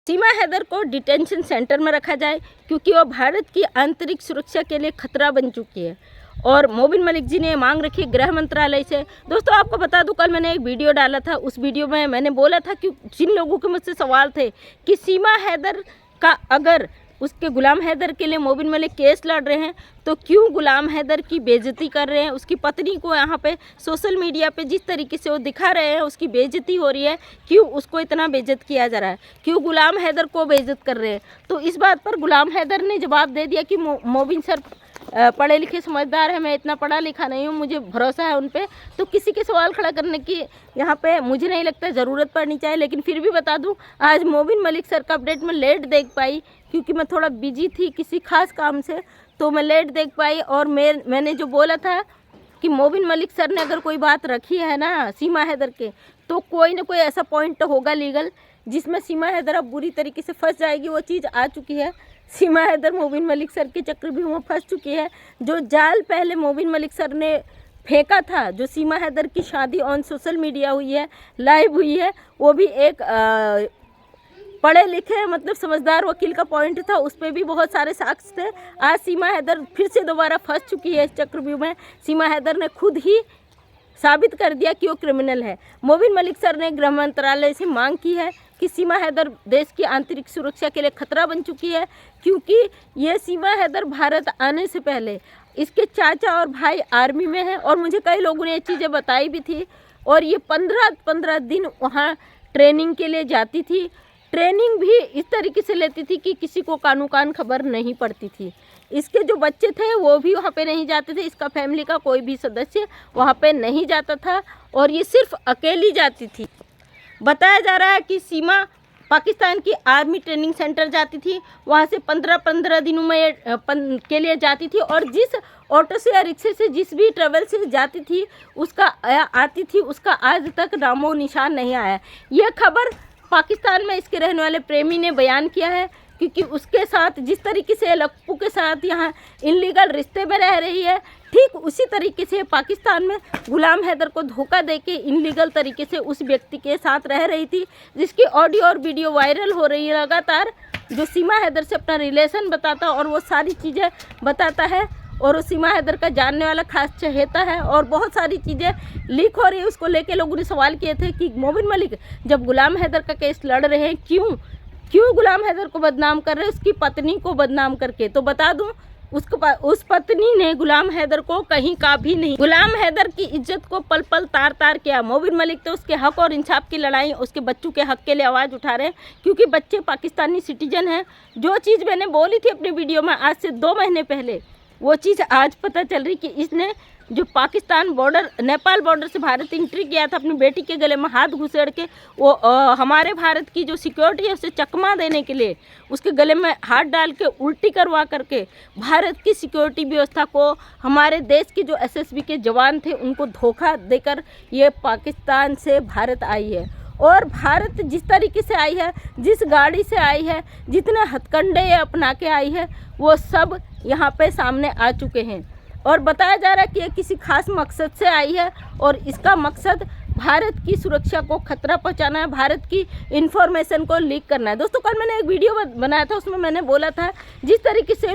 सीमा हैदर को detention centre में रखा जाए क्योंकि वो भारत की आंतरिक सुरक्षा के लिए खतरा बन चुकी है। और मोबिन मलिक जी ने मांग रखी गृह मंत्रालय से। दोस्तों आपको बता दूं, कल मैंने एक वीडियो डाला था, उस वीडियो में मैंने बोला था कि जिन लोगों के मुझसे सवाल थे कि सीमा हैदर का अगर उसके गुलाम हैदर के लिए मोबिन मलिक केस लड़ रहे हैं तो क्यों गुलाम हैदर की बेइज्जती कर रहे हैं, उसकी पत्नी को यहाँ पे सोशल मीडिया पे जिस तरीके से वो दिखा रहे हैं उसकी बेइज्जती हो रही है, क्यों उसको इतना बेइज्जत किया जा रहा है, क्यों गुलाम हैदर को बेइज्जत कर रहे हैं। तो इस बात पर गुलाम हैदर ने जवाब दे दिया कि मोबिन सर पढ़े लिखे समझदार है, मैं इतना पढ़ा लिखा नहीं हूँ, मुझे भरोसा है उन पे, तो किसी के सवाल खड़ा करने की यहाँ पे मुझे नहीं लगता ज़रूरत पड़नी चाहिए। लेकिन फिर भी बता दूँ, आज मोबिन मलिक सर का अपडेट मैं लेट देख पाई क्योंकि मैं थोड़ा बिजी थी किसी खास काम से, तो मैं लेट देख पाई। और मैंने जो बोला था कि मोबिन मलिक सर ने अगर कोई बात रखी है ना सीमा हैदर के, तो कोई ना कोई ऐसा पॉइंट होगा लीगल जिसमें सीमा हैदर अब बुरी तरीके से फंस जाएगी। वो चीज़ आ चुकी है, सीमा हैदर मोबिन मलिक सर के चक्रव्यूह में फंस चुकी है। जो जाल पहले मोबिन मलिक सर ने फेंका था, जो सीमा हैदर की शादी ऑन सोशल मीडिया हुई है, लाइव हुई है, वो भी एक पढ़े लिखे मतलब समझदार वकील का पॉइंट था, उस पर भी बहुत सारे साक्ष्य थे। आज सीमा हैदर फिर से दोबारा फंस चुकी है इस चक्रव्यूह में। सीमा हैदर ने खुद ही साबित कर दिया कि वो क्रिमिनल है। मोबिन मलिक सर ने गृह मंत्रालय से मांग की है कि सीमा हैदर देश की आंतरिक सुरक्षा के लिए खतरा बन चुकी है, क्योंकि ये सीमा हैदर भारत आने से पहले इसके चाचा और भाई आर्मी में हैं और मुझे कई लोगों ने ये चीज़ें बताई भी थी। और ये 15 दिन वहाँ ट्रेनिंग के लिए जाती थी, ट्रेनिंग भी इस तरीके से लेती थी कि किसी को कानू कान खबर नहीं पड़ती थी। इसके जो बच्चे थे वो भी वहाँ पे नहीं जाते थे, इसका फैमिली का कोई भी सदस्य वहाँ पे नहीं जाता था और ये सिर्फ अकेली जाती थी। बताया जा रहा है कि सीमा पाकिस्तान की आर्मी ट्रेनिंग सेंटर जाती थी, वहाँ से 15 दिनों में के लिए जाती थी और जिस ऑटो से या रिक्शे से जिस भी ट्रेवल से जाती थी उसका आती थी उसका आज तक नामो निशान नहीं आया। यह खबर पाकिस्तान में इसके रहने वाले प्रेमी ने बयान किया है, क्योंकि उसके साथ जिस तरीके से लक्पू के साथ यहाँ इनलीगल रिश्ते में रह रही है, ठीक उसी तरीके से पाकिस्तान में गुलाम हैदर को धोखा देके इनलीगल तरीके से उस व्यक्ति के साथ रह रही थी, जिसकी ऑडियो और वीडियो वायरल हो रही है लगातार, जो सीमा हैदर से अपना रिलेशन बताता और वो सारी चीज़ें बताता है। और वो सीमा हैदर का जानने वाला खास चहेता है और बहुत सारी चीज़ें लीक हो रही है। उसको लेके लोगों ने सवाल किए थे कि मोबिन मलिक जब गुलाम हैदर का केस लड़ रहे हैं क्यों गुलाम हैदर को बदनाम कर रहे हैं, उसकी पत्नी को बदनाम करके। तो बता दूं, उस पत्नी ने गुलाम हैदर को कहीं का भी नहीं, गुलाम हैदर की इज्जत को पल पल तार तार किया। मोबिन मलिक तो उसके हक और इंसाफ की लड़ाई, उसके बच्चों के हक के लिए आवाज़ उठा रहे हैं, क्योंकि बच्चे पाकिस्तानी सिटीजन हैं। जो चीज़ मैंने बोली थी अपनी वीडियो में आज से 2 महीने पहले, वो चीज़ आज पता चल रही कि इसने जो पाकिस्तान बॉर्डर नेपाल बॉर्डर से भारत एंट्री किया था, अपनी बेटी के गले में हाथ घुसेड़ के वो हमारे भारत की जो सिक्योरिटी है उसे चकमा देने के लिए उसके गले में हाथ डाल के उल्टी करवा करके भारत की सिक्योरिटी व्यवस्था को, हमारे देश के जो एसएसबी के जवान थे उनको धोखा देकर ये पाकिस्तान से भारत आई है। और भारत जिस तरीके से आई है, जिस गाड़ी से आई है, जितने हथकंडे अपना के आई है, वो सब यहाँ पे सामने आ चुके हैं। और बताया जा रहा है कि ये किसी खास मकसद से आई है और इसका मकसद भारत की सुरक्षा को खतरा पहुंचाना है, भारत की इंफॉर्मेशन को लीक करना है। दोस्तों कल मैंने एक वीडियो बनाया था, उसमें मैंने बोला था जिस तरीके से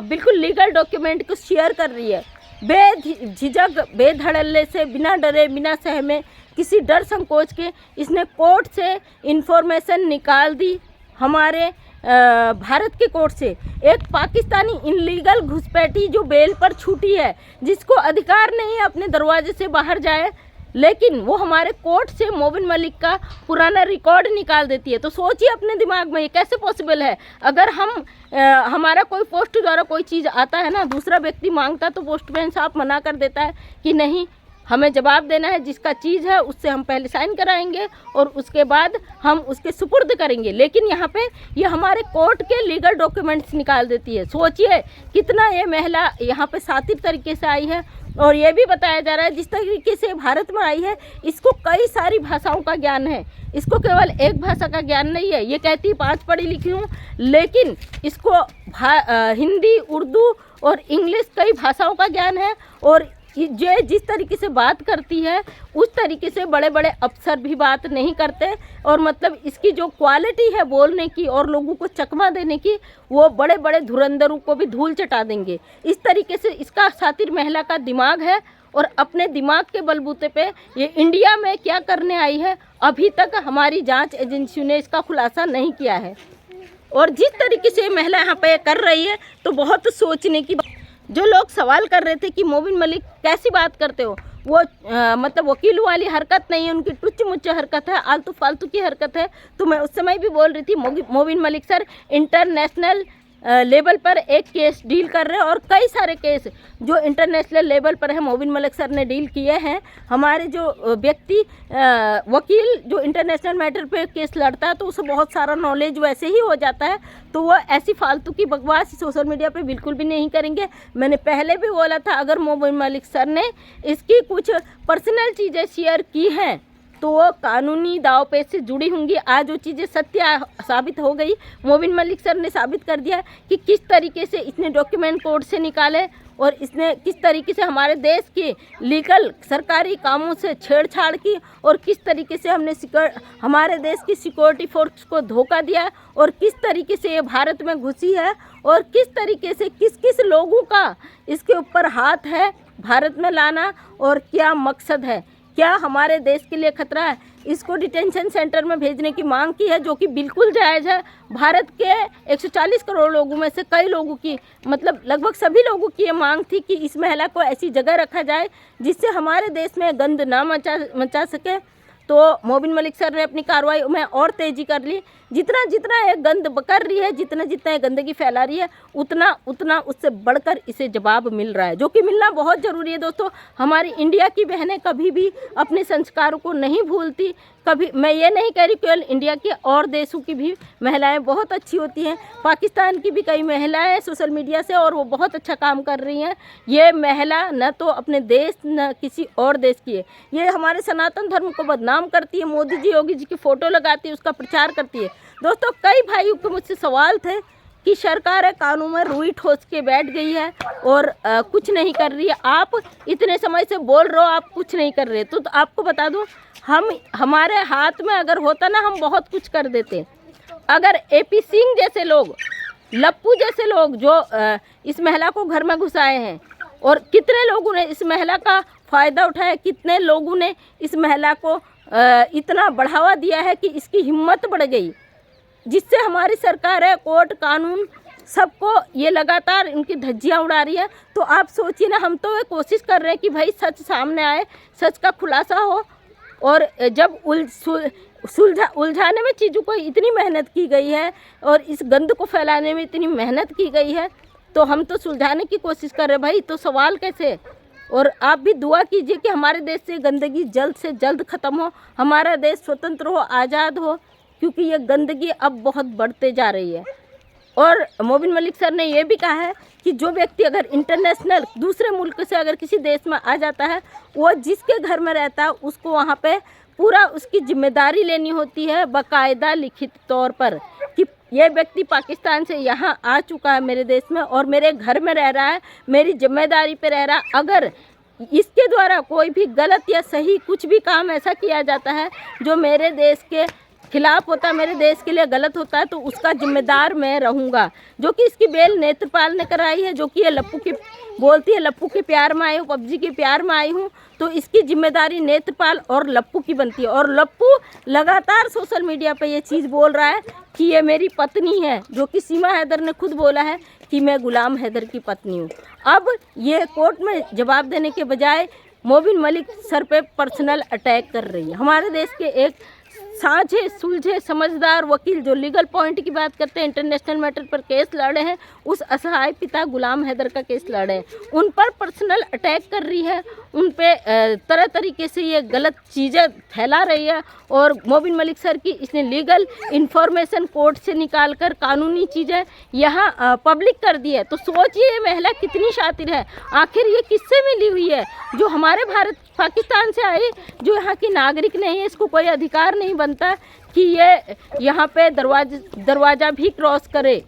बिल्कुल लीगल डॉक्यूमेंट को शेयर कर रही है, बेझिझक बेधड़ल्ले से, बिना डरे बिना सहमे, किसी डर संकोच के इसने कोर्ट से इंफॉर्मेशन निकाल दी। हमारे भारत के कोर्ट से एक पाकिस्तानी इनलीगल घुसपैठी जो बेल पर छूटी है, जिसको अधिकार नहीं है अपने दरवाजे से बाहर जाए, लेकिन वो हमारे कोर्ट से मोबिन मलिक का पुराना रिकॉर्ड निकाल देती है। तो सोचिए अपने दिमाग में ये कैसे पॉसिबल है। अगर हमारा कोई पोस्ट द्वारा कोई चीज़ आता है ना, दूसरा व्यक्ति मांगता तो पोस्टमैन साहब मना कर देता है कि नहीं, हमें जवाब देना है, जिसका चीज़ है उससे हम पहले साइन कराएंगे और उसके बाद हम उसके सुपुर्द करेंगे। लेकिन यहाँ पे ये हमारे कोर्ट के लीगल डॉक्यूमेंट्स निकाल देती है। सोचिए कितना ये महिला यहाँ पे सातिर तरीके से आई है। और ये भी बताया जा रहा है जिस तरीके से भारत में आई है, इसको कई सारी भाषाओं का ज्ञान है, इसको केवल एक भाषा का ज्ञान नहीं है। ये कहती 5 पढ़ी लिखी हूँ, लेकिन इसको हिंदी, उर्दू और इंग्लिश कई भाषाओं का ज्ञान है। और जो जिस तरीके से बात करती है उस तरीके से बड़े बड़े अफसर भी बात नहीं करते। और मतलब इसकी जो क्वालिटी है बोलने की और लोगों को चकमा देने की, वो बड़े बड़े धुरंधरों को भी धूल चटा देंगे। इस तरीके से इसका शातिर महिला का दिमाग है और अपने दिमाग के बलबूते पे ये इंडिया में क्या करने आई है, अभी तक हमारी जांच एजेंसियों ने इसका खुलासा नहीं किया है। और जिस तरीके से महिला यहाँ पे कर रही है तो बहुत सोचने की। जो लोग सवाल कर रहे थे कि मोबिन मलिक कैसी बात करते हो, वो मतलब वकीलों वाली हरकत नहीं है, उनकी टुच्च मुच्च हरकत है, आलतू फालतू की हरकत है। तो मैं उस समय भी बोल रही थी Mobin Malik sir international level पर एक केस डील कर रहे हैं और कई सारे केस जो इंटरनेशनल लेवल पर है मोबिन मलिक सर ने डील किए हैं। हमारे जो व्यक्ति वकील जो इंटरनेशनल मैटर पे केस लड़ता है तो उसे बहुत सारा नॉलेज वैसे ही हो जाता है, तो वो ऐसी फालतू की बकवास सोशल मीडिया पे बिल्कुल भी नहीं करेंगे। मैंने पहले भी बोला था, अगर मोबिन मलिक सर ने इसकी कुछ पर्सनल चीज़ें शेयर की हैं तो वो कानूनी दांवपेच से जुड़ी होंगी। आज वो चीज़ें सत्य साबित हो गई। मोबिन मलिक सर ने साबित कर दिया कि किस तरीके से इसने डॉक्यूमेंट कोर्ट से निकाले और इसने किस तरीके से हमारे देश के लीगल सरकारी कामों से छेड़छाड़ की और किस तरीके से हमने हमारे देश की सिक्योरिटी फोर्स को धोखा दिया और किस तरीके से ये भारत में घुसी है और किस तरीके से किस किस लोगों का इसके ऊपर हाथ है भारत में लाना और क्या मकसद है, क्या हमारे देश के लिए खतरा है। इसको डिटेंशन सेंटर में भेजने की मांग की है जो कि बिल्कुल जायज़ है। भारत के 140 करोड़ लोगों में से कई लोगों की मतलब लगभग सभी लोगों की ये मांग थी कि इस महिला को ऐसी जगह रखा जाए जिससे हमारे देश में गंद ना मचा सके। तो मोबिन मलिक सर ने अपनी कार्रवाई में और तेज़ी कर ली। जितना जितना ये गंद कर रही है, जितना जितना ये गंदगी फैला रही है, उतना उतना उससे बढ़कर इसे जवाब मिल रहा है, जो कि मिलना बहुत ज़रूरी है। दोस्तों, हमारी इंडिया की बहनें कभी भी अपने संस्कारों को नहीं भूलती। कभी मैं ये नहीं कह रही केवल इंडिया के और देशों की भी महिलाएं बहुत अच्छी होती हैं। पाकिस्तान की भी कई महिलाएं सोशल मीडिया से और वो बहुत अच्छा काम कर रही हैं। ये महिला न तो अपने देश न किसी और देश की है, ये हमारे सनातन धर्म को बदनाम करती है। मोदी जी योगी जी की फ़ोटो लगाती है, उसका प्रचार करती है। दोस्तों, कई भाइयों के मुझसे सवाल थे कि सरकार है कानून में रुई ठोस के बैठ गई है और कुछ नहीं कर रही है। आप इतने समय से बोल रहे हो, आप कुछ नहीं कर रहे। तो आपको बता दूं, हमारे हाथ में अगर होता ना, हम बहुत कुछ कर देते। अगर एपी सिंह जैसे लोग, लप्पू जैसे लोग जो इस महिला को घर में घुसाए हैं और कितने लोगों ने इस महिला का फ़ायदा उठाया, कितने लोगों ने इस महिला को इतना बढ़ावा दिया है कि इसकी हिम्मत बढ़ गई, जिससे हमारी सरकार है, कोर्ट कानून सबको ये लगातार इनकी धज्जियाँ उड़ा रही है। तो आप सोचिए ना, हम तो ये कोशिश कर रहे हैं कि भाई सच सामने आए, सच का खुलासा हो। और जब उलझाने में चीज़ों को इतनी मेहनत की गई है और इस गंद को फैलाने में इतनी मेहनत की गई है, तो हम तो सुलझाने की कोशिश कर रहे हैं भाई। तो सवाल कैसे? और आप भी दुआ कीजिए कि हमारे देश से गंदगी जल्द से जल्द ख़त्म हो, हमारा देश स्वतंत्र हो, आज़ाद हो, क्योंकि ये गंदगी अब बहुत बढ़ते जा रही है। और मोबिन मलिक सर ने ये भी कहा है कि जो व्यक्ति अगर इंटरनेशनल दूसरे मुल्क से अगर किसी देश में आ जाता है, वो जिसके घर में रहता है उसको वहाँ पे पूरा उसकी जिम्मेदारी लेनी होती है बाकायदा लिखित तौर पर, कि ये व्यक्ति पाकिस्तान से यहाँ आ चुका है मेरे देश में और मेरे घर में रह रहा है, मेरी जिम्मेदारी पे रह रहा है। अगर इसके द्वारा कोई भी गलत या सही कुछ भी काम ऐसा किया जाता है जो मेरे देश के खिलाफ होता है, मेरे देश के लिए गलत होता है, तो उसका जिम्मेदार मैं रहूँगा। जो कि इसकी बेल नेत्रपाल ने कराई है, जो कि ये लप्पू की बोलती है लप्पू के प्यार में आई हूँ, पबजी के प्यार में आई हूँ, तो इसकी जिम्मेदारी नेत्रपाल और लप्पू की बनती है। और लप्पू लगातार सोशल मीडिया पे ये चीज़ बोल रहा है कि ये मेरी पत्नी है, जो कि सीमा हैदर ने खुद बोला है कि मैं गुलाम हैदर की पत्नी हूँ। अब ये कोर्ट में जवाब देने के बजाय मोबिन मलिक सर पे पर्सनल अटैक कर रही है। हमारे देश के एक साझे सुलझे समझदार वकील जो लीगल पॉइंट की बात करते हैं, इंटरनेशनल मैटर पर केस लड़े हैं, उस असहाय पिता गुलाम हैदर का केस लड़े हैं, उन पर पर्सनल अटैक कर रही है, उन पे तरह तरीके से ये गलत चीज़ें फैला रही है। और मोबिन मलिक सर की इसने लीगल इन्फॉर्मेशन कोर्ट से निकाल कर कानूनी चीज़ें यहाँ पब्लिक कर दी है। तो सोचिए ये महिला कितनी शातिर है। आखिर ये किससे मिली हुई है? जो हमारे भारत पाकिस्तान से आई, जो यहाँ की नागरिक नहीं है, इसको कोई अधिकार नहीं बनता कि ये यहाँ पे दरवाज़ा भी क्रॉस करे।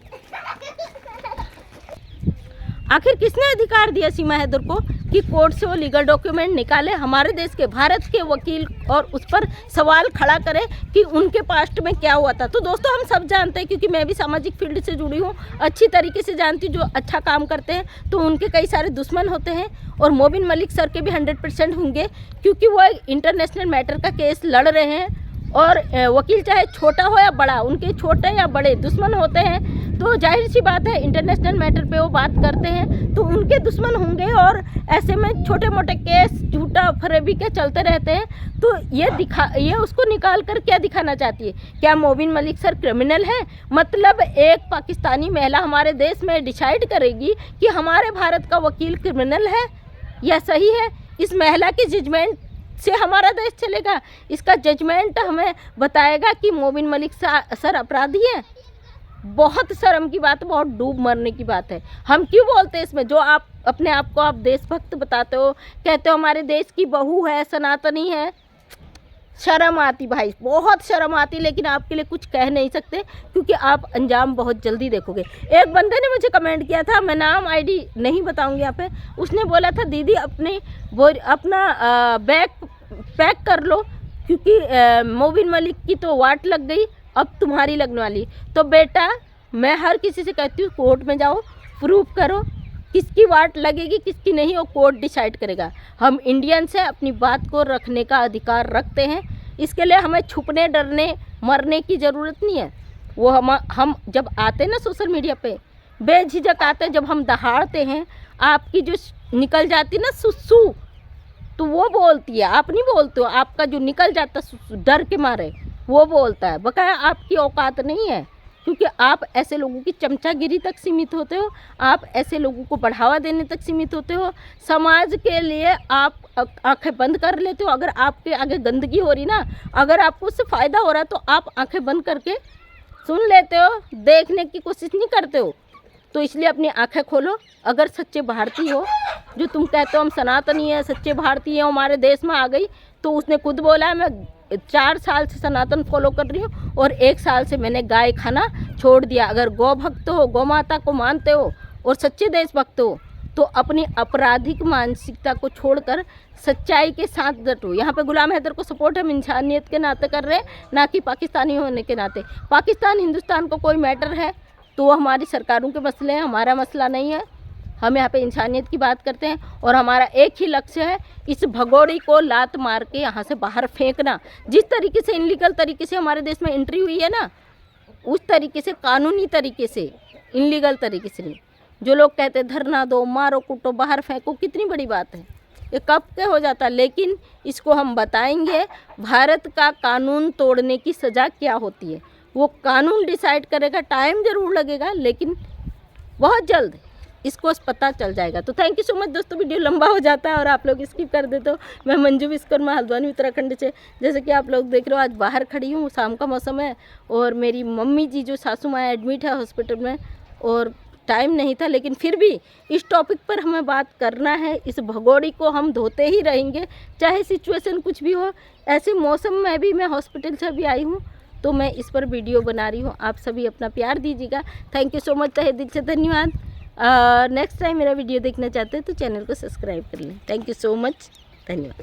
आखिर किसने अधिकार दिया सीमा हैदर को कि कोर्ट से वो लीगल डॉक्यूमेंट निकाले, हमारे देश के भारत के वकील, और उस पर सवाल खड़ा करें कि उनके पास्ट में क्या हुआ था। तो दोस्तों हम सब जानते हैं, क्योंकि मैं भी सामाजिक फील्ड से जुड़ी हूँ, अच्छी तरीके से जानती हूँ, जो अच्छा काम करते हैं तो उनके कई सारे दुश्मन होते हैं, और मोबिन मलिक सर के भी 100% होंगे, क्योंकि वो एक इंटरनेशनल मैटर का केस लड़ रहे हैं। और वकील चाहे छोटा हो या बड़ा, उनके छोटे या बड़े दुश्मन होते हैं, तो जाहिर सी बात है इंटरनेशनल मैटर पे वो बात करते हैं तो उनके दुश्मन होंगे, और ऐसे में छोटे मोटे केस झूठा फरेबी के चलते रहते हैं। तो ये उसको निकाल कर क्या दिखाना चाहती है? क्या मोबिन मलिक सर क्रिमिनल है? मतलब एक पाकिस्तानी महिला हमारे देश में डिसाइड करेगी कि हमारे भारत का वकील क्रिमिनल है या सही है? इस महिला की जजमेंट से हमारा देश चलेगा? इसका जजमेंट हमें बताएगा कि मोबिन मलिक सर अपराधी हैं? बहुत शर्म की बात है, बहुत डूब मरने की बात है। हम क्यों बोलते हैं इसमें? जो आप अपने आप को आप देशभक्त बताते हो, कहते हो हमारे देश की बहू है, सनातनी है, शर्म आती भाई, बहुत शर्म आती। लेकिन आपके लिए कुछ कह नहीं सकते, क्योंकि आप अंजाम बहुत जल्दी देखोगे। एक बंदे ने मुझे कमेंट किया था, मैं नाम आईडी नहीं बताऊंगी यहाँ पे, उसने बोला था दीदी अपना बैग पैक कर लो, क्योंकि मोबिन मलिक की तो वाट लग गई, अब तुम्हारी लगने वाली। तो बेटा मैं हर किसी से कहती हूँ, कोर्ट में जाओ, प्रूफ करो किसकी वाट लगेगी किसकी नहीं, वो कोर्ट डिसाइड करेगा। हम इंडियन से अपनी बात को रखने का अधिकार रखते हैं, इसके लिए हमें छुपने, डरने, मरने की ज़रूरत नहीं है। वो हम जब आते हैं ना सोशल मीडिया पे, बेझिझक आते हैं, जब हम दहाड़ते हैं, आपकी जो निकल जाती है ना सुसु, तो वो बोलती है, आप नहीं बोलते हो, आपका जो निकल जाता डर के मारे वो बोलता है। बकाया आपकी औकात नहीं है, क्योंकि आप ऐसे लोगों की चमचागिरी तक सीमित होते हो, आप ऐसे लोगों को बढ़ावा देने तक सीमित होते हो। समाज के लिए आप आंखें बंद कर लेते हो। अगर आपके आगे गंदगी हो रही ना, अगर आपको उससे फ़ायदा हो रहा है, तो आप आंखें बंद करके सुन लेते हो, देखने की कोशिश नहीं करते हो। तो इसलिए अपनी आंखें खोलो। अगर सच्चे भारतीय हो, जो तुम कहते हो हम सनातनी है, सच्चे भारतीय है, हमारे देश में आ गई, तो उसने खुद बोला है मैं 4 साल से सनातन फॉलो कर रही हूँ, और 1 साल से मैंने गाय खाना छोड़ दिया। अगर गौ भक्त हो, गौ माता को मानते हो और सच्चे देशभक्त हो, तो अपनी आपराधिक मानसिकता को छोड़कर सच्चाई के साथ डटो। यहाँ पे गुलाम हैदर को सपोर्ट हम इंसानियत के नाते कर रहे हैं, ना कि पाकिस्तानी होने के नाते। पाकिस्तान हिंदुस्तान को कोई मैटर है तो वो हमारी सरकारों के मसले हैं, हमारा मसला नहीं है। हम यहाँ पे इंसानियत की बात करते हैं, और हमारा एक ही लक्ष्य है, इस भगोड़ी को लात मार के यहाँ से बाहर फेंकना। जिस तरीके से इनलीगल तरीके से हमारे देश में एंट्री हुई है ना, उस तरीके से, कानूनी तरीके से, इनलीगल तरीके से नहीं। जो लोग कहते हैं धरना दो, मारो कूटो, बाहर फेंको, कितनी बड़ी बात है, ये कब के हो जाता। लेकिन इसको हम बताएंगे भारत का कानून तोड़ने की सज़ा क्या होती है। वो कानून डिसाइड करेगा, टाइम ज़रूर लगेगा, लेकिन बहुत जल्द इसको पता चल जाएगा। तो थैंक यू सो मच दोस्तों, वीडियो लंबा हो जाता है और आप लोग स्किप कर देते हो। मैं मंजू विश्वकर्मा, हल्द्वानी उत्तराखंड से। जैसे कि आप लोग देख रहे हो, आज बाहर खड़ी हूँ, शाम का मौसम है, और मेरी मम्मी जी जो सासू माँ एडमिट है हॉस्पिटल में, और टाइम नहीं था, लेकिन फिर भी इस टॉपिक पर हमें बात करना है। इस भगोड़ी को हम धोते ही रहेंगे, चाहे सिचुएशन कुछ भी हो। ऐसे मौसम में भी मैं हॉस्पिटल से भी आई हूँ, तो मैं इस पर वीडियो बना रही हूँ। आप सभी अपना प्यार दीजिएगा। थैंक यू सो मच, तहे दिल से धन्यवाद। नेक्स्ट टाइम मेरा वीडियो देखना चाहते हैं तो चैनल को सब्सक्राइब कर लें। थैंक यू सो मच, धन्यवाद।